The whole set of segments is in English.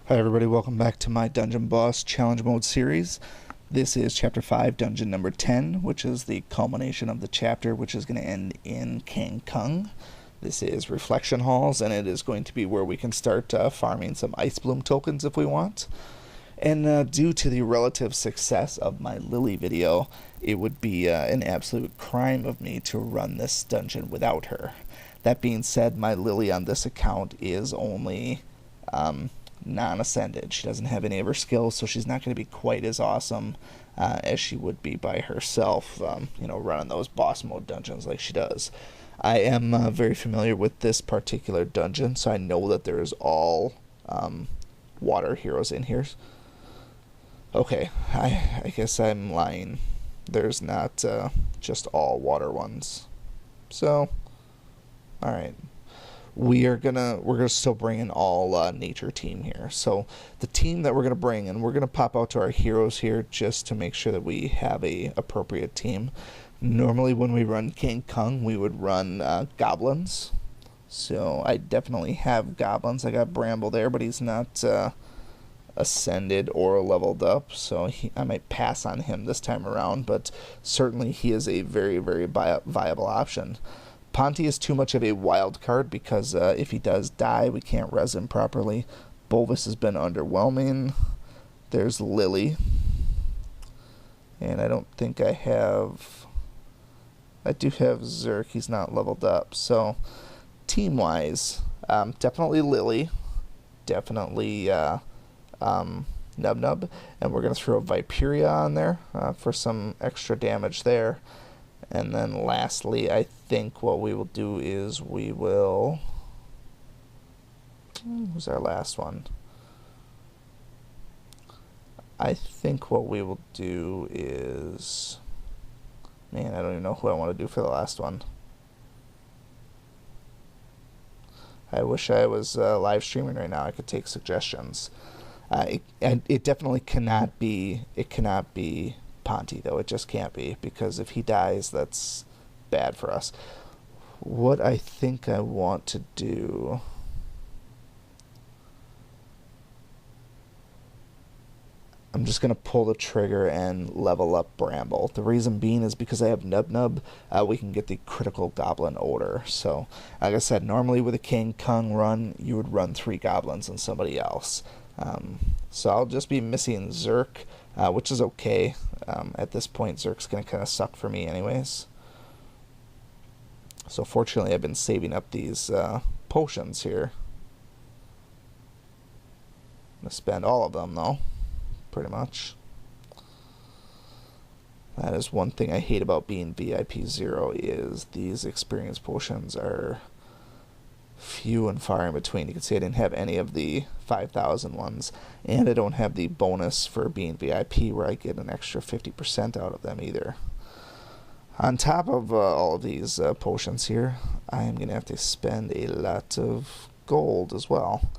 Hi everybody, welcome back to my Dungeon Boss Challenge Mode series. This is Chapter 5, Dungeon number 10, which is the culmination of the chapter, which is going to end in Kang. This is Reflection Halls, and it is going to be where we can start farming some Ice Bloom tokens if we want. And due to the relative success of my Lily video, it would be an absolute crime of me to run this dungeon without her. That being said, my Lily on this account is only non-ascended. She doesn't have any of her skills, so she's not going to be quite as awesome as she would be by herself, running those boss mode dungeons like she does. I am very familiar with this particular dungeon, so I know that there's all water heroes in here. Okay, I guess I'm lying. There's not just all water ones. So, alright. We're gonna still bring in all nature team here. So the team that we're gonna bring, and we're gonna pop out to our heroes here just to make sure that we have a appropriate team. Normally when we run Kang, we would run goblins. So I definitely have goblins. I got Bramble there, but he's not ascended or leveled up, so I might pass on him this time around, but certainly he is a very, very viable option. Ponty is too much of a wild card because if he does die, we can't res him properly. Bolvis has been underwhelming. There's Lily. And I don't think I have... I do have Zerk. He's not leveled up. So, team-wise, definitely Lily. Definitely Nub. And we're going to throw Viperia on there for some extra damage there. And then lastly, I think what we will do is we will... Who's our last one? I think what we will do is... Man, I don't even know who I want to do for the last one. I wish I was live streaming right now. I could take suggestions. It definitely cannot be... It cannot be Ponty, though. It just can't be, because if he dies, that's bad for us. What I think I want to do... I'm just going to pull the trigger and level up Bramble. The reason being is because I have Nub, we can get the critical goblin order. So, like I said, normally with a Kang run, you would run 3 goblins and somebody else. So I'll just be missing Zerk, which is okay. At this point, Zerk's going to kind of suck for me anyways. So fortunately, I've been saving up these potions here. I'm going to spend all of them, though, pretty much. That is one thing I hate about being VIP 0, is these experience potions are few and far in between. You can see I didn't have any of the 5,000 ones, and I don't have the bonus for being VIP where I get an extra 50% out of them either. On top of all of these potions here, I am going to have to spend a lot of gold as well.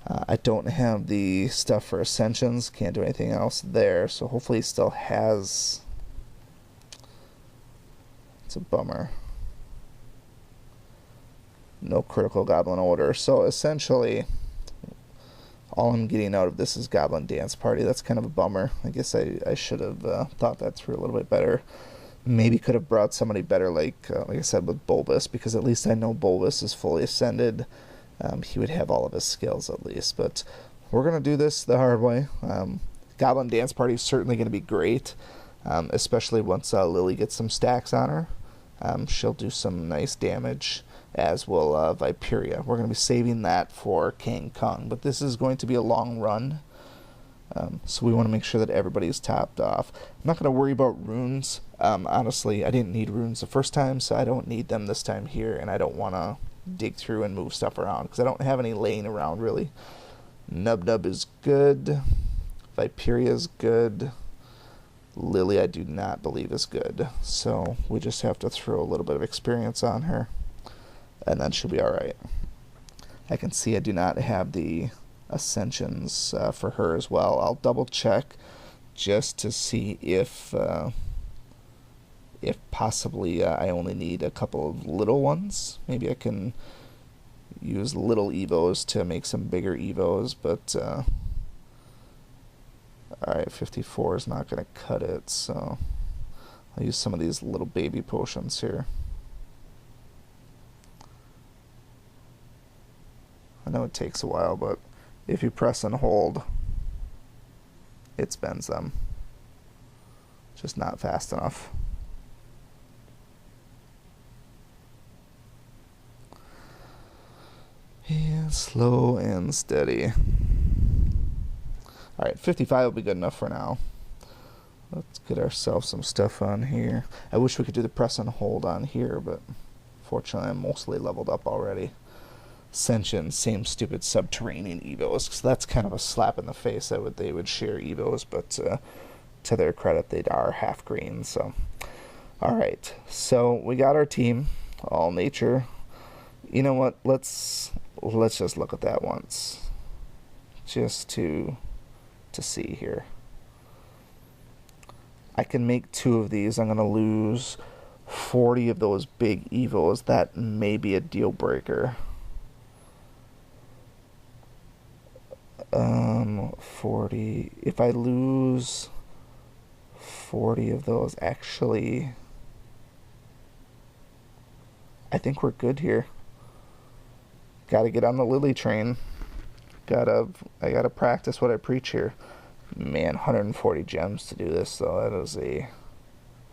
I don't have the stuff for Ascensions, can't do anything else there, so hopefully he still has... It's a bummer. No critical goblin order. So essentially, all I'm getting out of this is Goblin Dance Party. That's kind of a bummer. I guess I should have thought that through a little bit better. Maybe could have brought somebody better, like I said, with Bulbous, because at least I know Bulbous is fully ascended. He would have all of his skills at least. But we're going to do this the hard way. Goblin Dance Party is certainly going to be great, especially once Lily gets some stacks on her. She'll do some nice damage, as will Viperia. We're going to be saving that for Kang, but this is going to be a long run, so we want to make sure that everybody's topped off. I'm not going to worry about runes. Honestly, I didn't need runes the first time, so I don't need them this time here, and I don't want to dig through and move stuff around, because I don't have any laying around, really. Nub is good. Viperia is good. Lily, I do not believe is good, so we just have to throw a little bit of experience on her, and then she'll be alright. I can see I do not have the Ascensions for her as well. I'll double check just to see if possibly I only need a couple of little ones. Maybe I can use little evos to make some bigger evos, but alright, 54 is not going to cut it, so I'll use some of these little baby potions here. I know it takes a while, but if you press and hold, it spends them. Just not fast enough. And slow and steady. Alright, 55 will be good enough for now. Let's get ourselves some stuff on here. I wish we could do the press and hold on here, but fortunately I'm mostly leveled up already. Ascension, same stupid subterranean evos, because that's kind of a slap in the face that they would share evos, but to their credit, they are half green. So, alright, so we got our team, all nature. You know what, let's just look at that once, just to see here. I can make 2 of these. I'm going to lose 40 of those big evos. That may be a deal breaker. 40. If I lose 40 of those, actually, I think we're good here. Gotta get on the Lily train. I gotta practice what I preach here. Man, 140 gems to do this, though.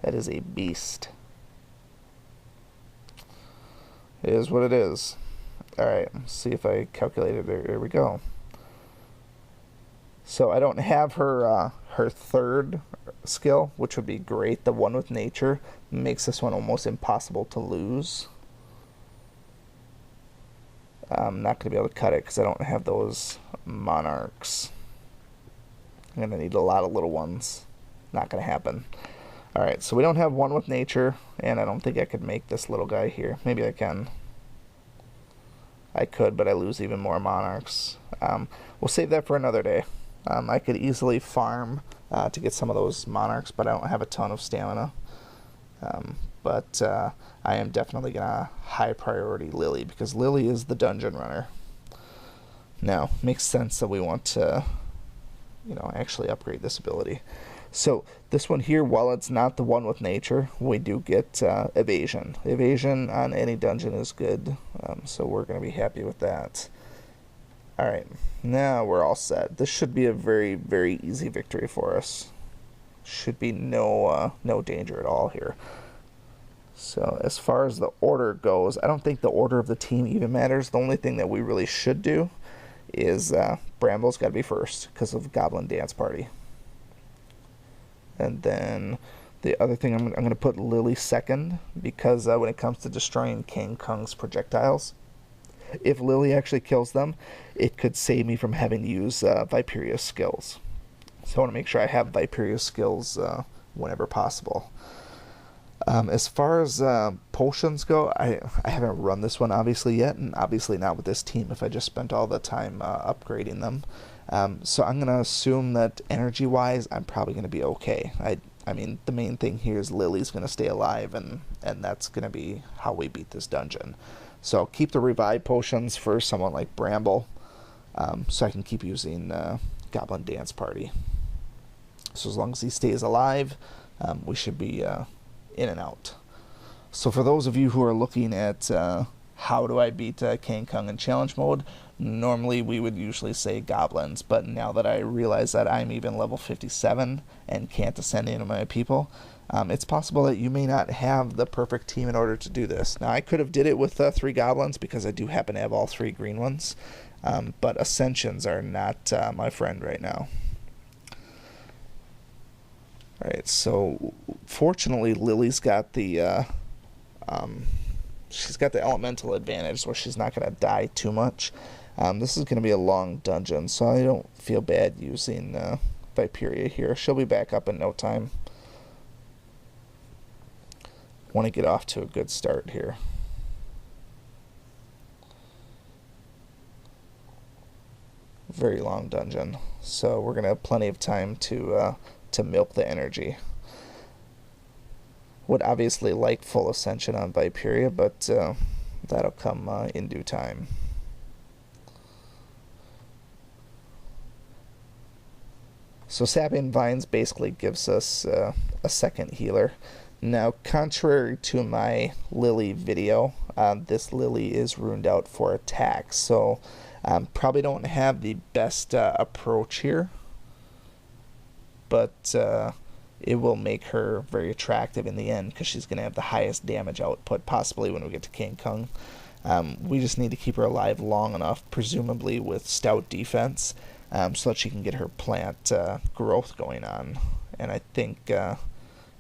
That is a beast. It is what it is. Alright, let's see if I calculated it. There we go. So I don't have her third skill, which would be great. The one with nature makes this one almost impossible to lose. I'm not going to be able to cut it because I don't have those monarchs. I'm going to need a lot of little ones. Not going to happen. Alright, so we don't have one with nature, and I don't think I could make this little guy here. Maybe I can. I could, but I lose even more monarchs. We'll save that for another day. I could easily farm to get some of those monarchs, but I don't have a ton of stamina. But I am definitely going to high priority Lily, because Lily is the dungeon runner. Now, makes sense that we want to, actually upgrade this ability. So this one here, while it's not the one with nature, we do get evasion. Evasion on any dungeon is good, so we're going to be happy with that. Alright, now we're all set. This should be a very, very easy victory for us. Should be no danger at all here. So as far as the order goes, I don't think the order of the team even matters. The only thing that we really should do is Bramble's got to be first because of Goblin Dance Party. And then the other thing, I'm going to put Lily second, because when it comes to destroying Kang's projectiles, if Lily actually kills them, it could save me from having to use Viperia's skills. So I want to make sure I have Viperia's skills whenever possible. As far as potions go, I haven't run this one obviously yet, and obviously not with this team if I just spent all the time upgrading them. So I'm going to assume that energy-wise, I'm probably going to be okay. I mean, the main thing here is Lily's going to stay alive, and that's going to be how we beat this dungeon. So I'll keep the revive potions for someone like Bramble, so I can keep using Goblin Dance Party. So as long as he stays alive, we should be in and out. So for those of you who are looking at how do I beat Kang in challenge mode, normally we would usually say goblins, but now that I realize that I'm even level 57 and can't ascend any of my people, it's possible that you may not have the perfect team in order to do this. Now I could have did it with 3 goblins, because I do happen to have all 3 green ones, but ascensions are not my friend right now. Alright, so fortunately Lily's got the she's got the elemental advantage where she's not going to die too much. This is going to be a long dungeon, so I don't feel bad using Viperia here. She'll be back up in no time. Want to get off to a good start here. Very long dungeon, so we're going to have plenty of time to milk the energy. Would obviously like full ascension on Viperia, but that'll come in due time. So Sapping Vines basically gives us a second healer. Now, contrary to my Lily video, this Lily is ruined out for attack, so probably don't have the best approach here, but it will make her very attractive in the end because she's going to have the highest damage output possibly when we get to Kang. We just need to keep her alive long enough, presumably with stout defense, so that she can get her plant growth going on. And I think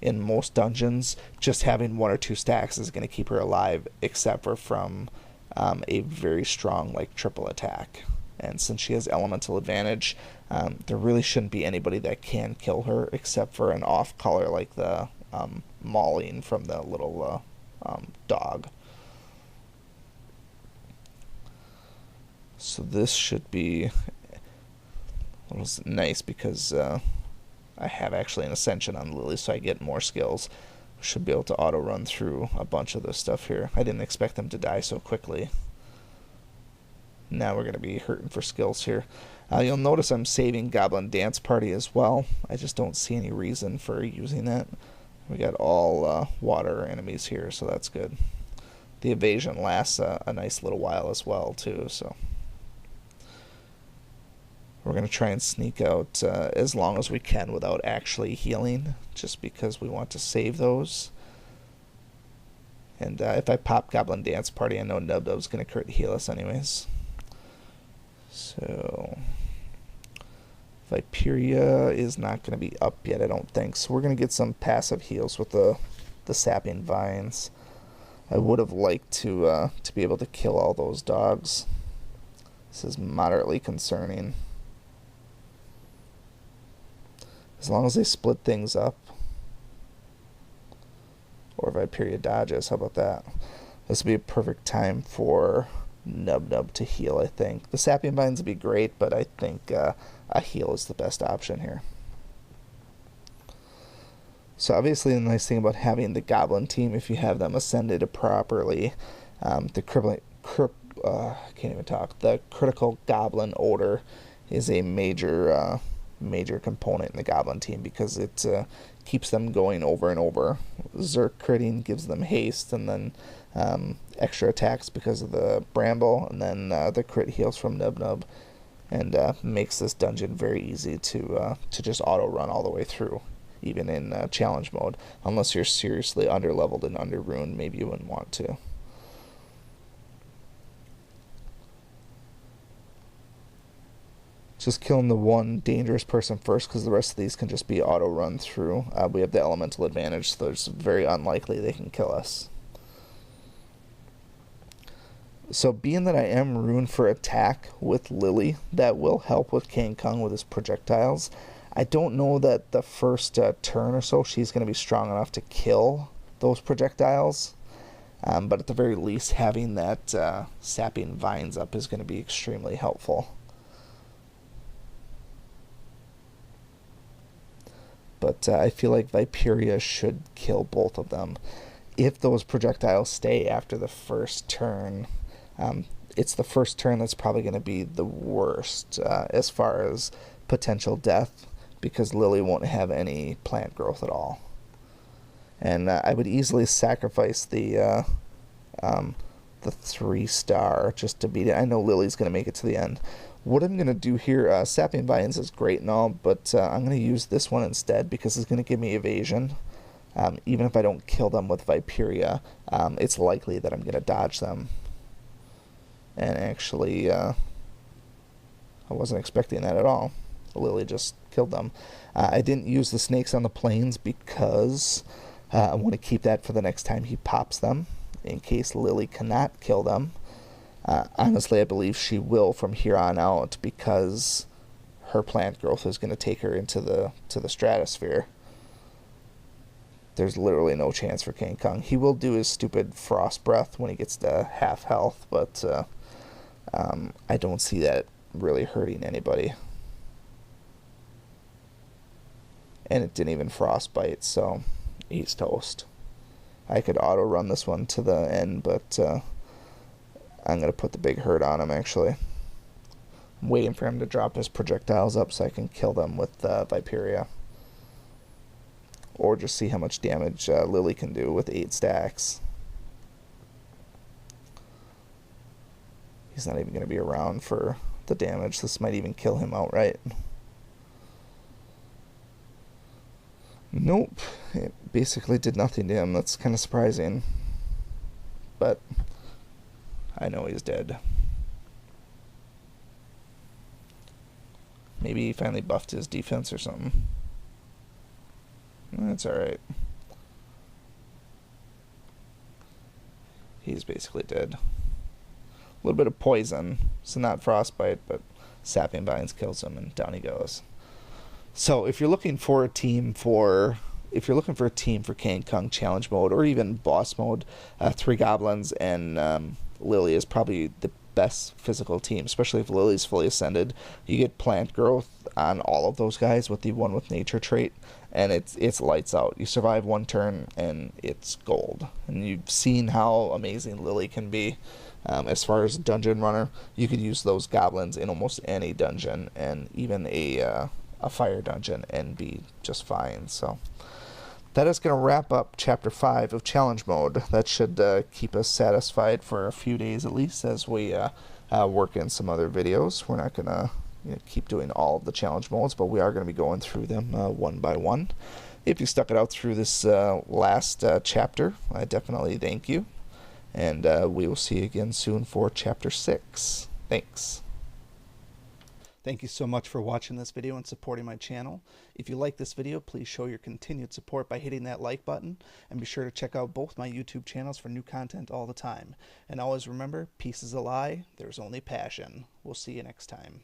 in most dungeons, just having 1 or 2 stacks is going to keep her alive, except for from a very strong like triple attack. And since she has elemental advantage, there really shouldn't be anybody that can kill her except for an off color like the mauling from the little dog. So this should be nice because I have actually an ascension on Lily, so I get more skills. Should be able to auto run through a bunch of this stuff here. I didn't expect them to die so quickly. Now we're going to be hurting for skills here. You'll notice I'm saving Goblin Dance Party as well. I just don't see any reason for using that. We got all water enemies here, so that's good. The evasion lasts a nice little while as well, too, so we're going to try and sneak out as long as we can without actually healing, just because we want to save those. And if I pop Goblin Dance Party, I know Nub Nub's going to crit heal us anyways. So Viperia is not going to be up yet, I don't think. So we're going to get some passive heals with the Sapping Vines. I would have liked to be able to kill all those dogs. This is moderately concerning. As long as they split things up. Or Viperia dodges, how about that? This would be a perfect time for Nub Nub to heal, I think. The Sapping Vines would be great, but I think a heal is the best option here. So obviously the nice thing about having the Goblin team, if you have them ascended properly, the critical Goblin Order is a major component in the Goblin team because it keeps them going over and over. Zerk critting gives them haste, and then extra attacks because of the Bramble, and then the crit heals from Nub Nub, and makes this dungeon very easy to just auto run all the way through, even in challenge mode. Unless you're seriously underleveled and under-ruined, maybe you wouldn't want to. Just killing the one dangerous person first, because the rest of these can just be auto run through. We have the elemental advantage, so it's very unlikely they can kill us. So being that I am ruined for attack with Lily, that will help with Kang with his projectiles. I don't know that the first turn or so she's going to be strong enough to kill those projectiles. But at the very least, having that Sapping Vines up is going to be extremely helpful. But I feel like Viperia should kill both of them. If those projectiles stay after the first turn, it's the first turn that's probably going to be the worst as far as potential death, because Lily won't have any plant growth at all. And I would easily sacrifice the 3-star just to beat it. I know Lily's going to make it to the end. What I'm going to do here, Sapping Vines is great and all, but I'm going to use this one instead because it's going to give me evasion. Even if I don't kill them with Viperia, it's likely that I'm going to dodge them. And actually, I wasn't expecting that at all. Lily just killed them. I didn't use the snakes on the plains because I want to keep that for the next time he pops them, in case Lily cannot kill them. Honestly, I believe she will from here on out because her plant growth is going to take her into the stratosphere. There's literally no chance for Kang. He will do his stupid frost breath when he gets to half health, but I don't see that really hurting anybody. And it didn't even frostbite, so he's toast. I could auto run this one to the end, but I'm going to put the big hurt on him, actually. I'm waiting for him to drop his projectiles up so I can kill them with Viperia. Or just see how much damage Lily can do with 8 stacks. He's not even going to be around for the damage. This might even kill him outright. Nope. It basically did nothing to him. That's kind of surprising. But I know he's dead. Maybe he finally buffed his defense or something. That's alright. He's basically dead. A little bit of poison. So not frostbite, but sapping vines kills him and down he goes. So if you're looking for a team for Kang Kung challenge mode or even boss mode, 3 goblins and Lily is probably the best physical team, especially if Lily's fully ascended. You get plant growth on all of those guys with the one with nature trait, and it's lights out. You survive 1 turn and it's gold. And you've seen how amazing Lily can be. As far as dungeon runner, you could use those goblins in almost any dungeon, and even a fire dungeon, and be just fine. So that is going to wrap up Chapter 5 of Challenge Mode. That should keep us satisfied for a few days at least as we work in some other videos. We're not going to keep doing all of the challenge modes, but we are going to be going through them one by one. If you stuck it out through this last chapter, I definitely thank you. And we will see you again soon for Chapter 6. Thanks. Thank you so much for watching this video and supporting my channel. If you like this video, please show your continued support by hitting that like button, and be sure to check out both my YouTube channels for new content all the time. And always remember, peace is a lie, there's only passion. We'll see you next time.